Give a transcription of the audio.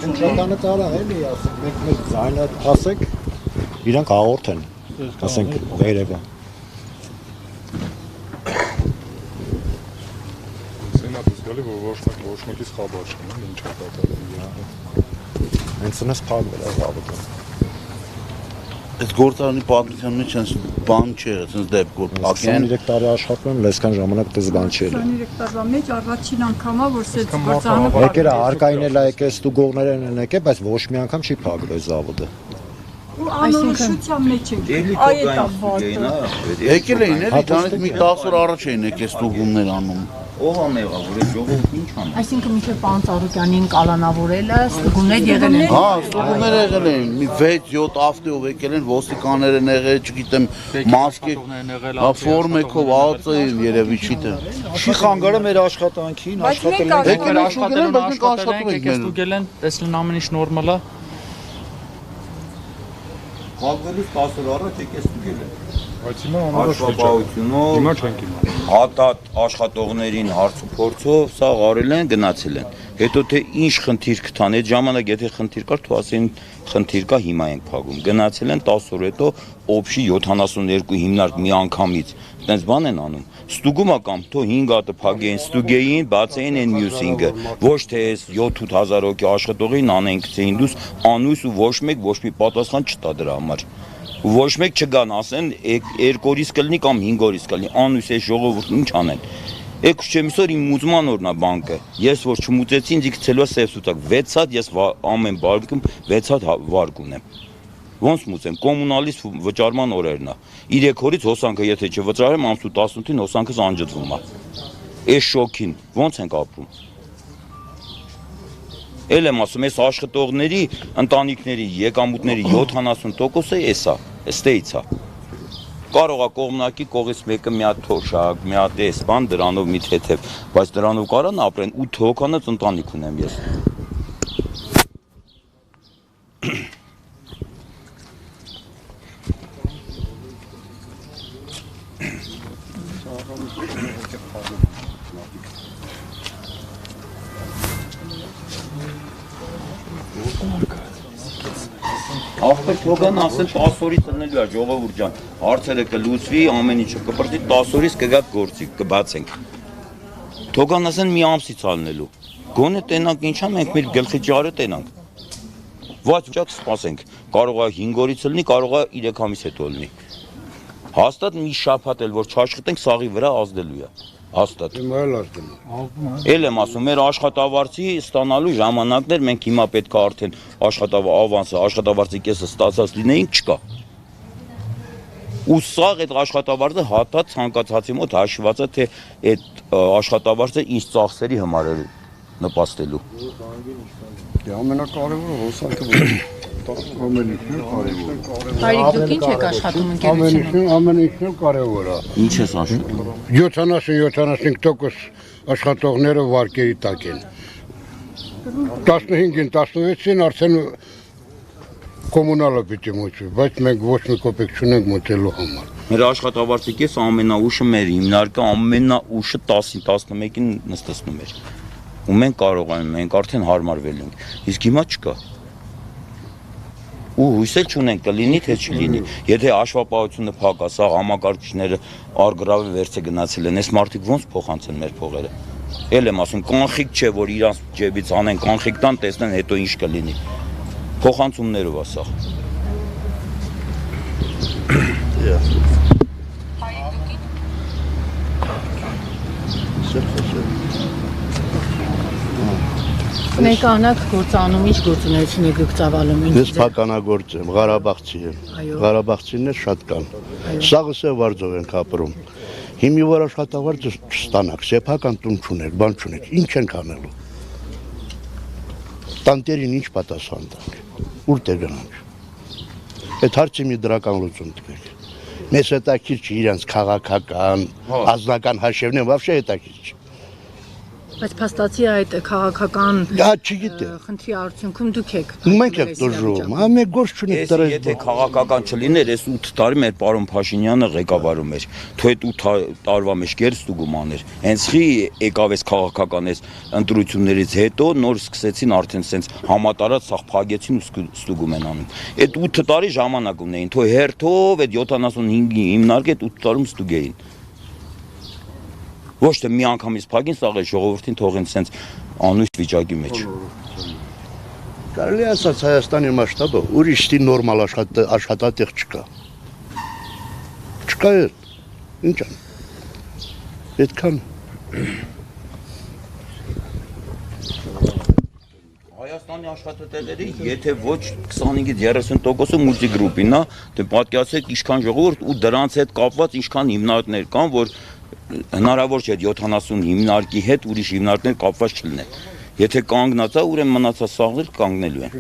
Շրջականը տարա էլի, ասենք, մեկ ձայնը ասեք, իրանք հաղորդ են, ասենք, վերևը։ Սենատ ես գալի, որ ոչ մեկից խաբար չկան, ինչ է կատարել։ Հենց նես փակվել է հավատը։ Այդ գործարանի պատմության մեջ հենց բան չէ, հենց դեպք որ փակեն 23 տարի աշխատում եմ, այսքան ժամանակ դες բան չէ։ 23 տարվա մեջ առաջին անգամա որ սեծ գործարանը Եկել է հարկային էլ եկել, ստուգողներն են եկել, բայց ոչ մի անգամ չի փակվել զավոդը։ ու անորոշության մեջ ենք։ Այդ է բանը։ եկել էին էլի, դրանից մի 10 օր առաջ էին եկել ստուգումներ անում։ Ով ա մեղավոր, այդ ժողովուրդը ինչ անում։ Այսինքն մինչև պարոն Ծառուկյանին կալանավորել է, ստուգումներ եղել են։ Հա, ստուգումներ եղել են, մի 6-7 ավտոյով եկել են, ոստիկաններ են եղել, չգիտեմ, մասկե, հա, ֆորմեկով ածը երևի չգիտեմ։ Չի խանգարը մեր աշխատանքին, աշխատել Եկել ստուգել են, տեսել են ամեն ինչ նորմալ է։ Խաղվելուց 10 օր առաջ եկես ստուգել են։ Բայց հիմա անորոշ Աշխատողությունով, Հիմա չենք իմանում։ հատատ աշխատողներին հարց ու փորձով սա արել են, գնացել են։ Հետո թե ինչ խնդիր կտան, այդ ժամանակ եթե խնդիր կար, თუ ասեն խնդիր կա, հիմա ենք փակում։ Գնացել են 10 օր հետո օբշի 72 հիմնարկ մի անգամից։ Այդպես բան են անում։ Ստուգումը կամ թո 5 հատը փակեին, ստուգեին, բացեին այն մյուս 5-ը։ Ոչ թե 7-8 հոգի աշխատողին անեն գցեին դուս անույս ու ոչ մեկ ոչ մի պատասխան չտա դրա համար։ Ոչ մեկ չգան, ասեն 2 օրից կլինի կամ 5 օրից կլինի, անույս է ժողովուրդն ինչ անեն։ Եկուս չեմ իսօր իմ մուծման օրն է բանկը։ Ես որ չմուծեցի, ինձ գցելու է սեփսուտակ 6 հատ, ես ամեն բանկում 6 հատ վարկ ունեմ։ Ոնց մուծեմ, կոմունալից վճարման օրերն է։ 3 օրից հոսանքը եթե չվճարեմ, ամսու 18-ին հոսանքս անջատվում է։ Այս շոքին ոնց ենք ապրում։ Էլ եմ ասում, այս աշխատողների, ընտանիքների, եկամուտների 70%-ը էս է, ստեյց է։ Կարող է կողմնակի կողից մեկը մի հատ թոշակ, մի հատ էս բան դրանով մի թեթև, բայց դրանով կարան ապրեն 8 հոգանոց ընտանիք ունեմ ես։ Ախպեր թողան ասել 10 օրից տնելու է ժողովուրդ ջան, հարցերը կլուծվի, ամեն ինչը կպրծի, 10 օրից կգա գործի, կբացենք։ Թողան ասեն մի ամսից ալնելու։ Գոնե տենանք ինչա մենք մեր գլխի ջարը տենանք։ Ոչ ճակ սպասենք, կարող է 5 օրից լինի, կարող է 3 ամիս հետո լինի։ Հաստատ մի շաբաթ էլ որ չաշխատենք, սաղի վրա ազդելու է։ Հաստատ։ Էլ եմ ասում, մեր աշխատավարձի ստանալու ժամանակներ մենք հիմա պետք է արդեն ավանսը, աշխատավարձի կեսը ստացած լինեինք, չկա։ Ու սաղ այդ աշխատավարձը հատած ցանկացածի մոտ հաշված է, թե այդ աշխատավարձը ինչ ծախսերի համար է նպաստելու։ Ամենակարևորը հոսանքը Հայրիկ դուք ինչ եք աշխատում ընկերությունում։ ամեն ինչն կարևոր է։ Ինչ ես աշխատում։ 70-75% աշխատողները վարկերի տակ են։ 15-ին 16-ին արդեն կոմունալը պիտի մուծվի, բայց մենք ոչ մի կոպեկ չունենք մուծելու համար։ Մեր աշխատավարձի կես ամենաուշը մեր հիմնարկը ամենաուշը 10-ին 11-ին նստեցնում էր։ Ու մենք կարող ենք արդեն հարմարվել ենք։ Իսկ հիմա չկա։ Ու հույս էլ չունենք կլինի թե չլինի։ Եթե հաշվապահությունը փակ է, սա համակարգիչները արգրավի վերցե գնացել են, այս մարդիկ ոնց փոխանցեն մեր փողերը։ Էլ եմ ասում, կանխիկ չէ, որ իրանց ջեբից անեն, կանխիկ տան, տեսնեն հետո ինչ կլինի։ Փոխանցումներով է սա։ Մեկանակ գործանում ինչ գործունեություն եք ծավալում։ Ես փականագործ եմ, Ղարաբաղցի եմ։ Ղարաբաղցիներ շատ կան։ Սաղը սև վարձով ենք ապրում։ Հիմի որ աշխատավարձը չստանաք, սեփական տուն չունեք, բան չունեք, ինչ ենք անելու։ Տանտերին ինչ պատասխան տանք։ Ուր տե գնանք։ Այդ հարցի մի դրական լուծում տվեք։ Մեզ հետաքրքիր չի իրանց քաղաքական, ազնական հաշիվն են, вообще հետաքրքիր չի։ Բայց փաստացի այդ քաղաքական Դա չգիտեմ։ խնդրի արդյունքում դուք եք։ Մենք ենք դժում, ամեն գործ չունենք դրել։ Եթե քաղաքական չլիներ, այս 8 տարի մեր պարոն Փաշինյանը ղեկավարում էր։ Թո այդ 8 տարվա մեջ գեր ստուգում աներ։ Հենց խի եկավ այս քաղաքական այս ընտրություններից հետո նոր սկսեցին արդեն սենց համատարած սաղ փագեցին ու ստուգում են անում։ Այդ 8 տարի ժամանակ ունեին, թո հերթով այդ 75-ի հիմնարկի այդ 8 տարում ստուգեին։ Ոչ թե մի անգամից փագին, սաղ է ժողովրդին թողեն սենց անույթ վիճակի մեջ։ Կարելի ասած Հայաստանի մասշտաբով ուրիշի նորմալ աշխատատեղ չկա։ Չկա էլ։ Ինչ ան։ Այդքան Հայաստանի աշխատատեղերի, եթե ոչ 25-ից 30%-ը մուլտիգրուպին է, դե պատկերացրեք ինչքան ժողովուրդ ու դրանց հետ կապված ինչքան հիմնարկներ կան, որ հնարավոր չէ 70 հիմնարկի հետ ուրիշ հիմնարկներ կապված չլինեն։ Եթե կանգնած է, ուրեմն մնացած սաղներ կանգնելու են։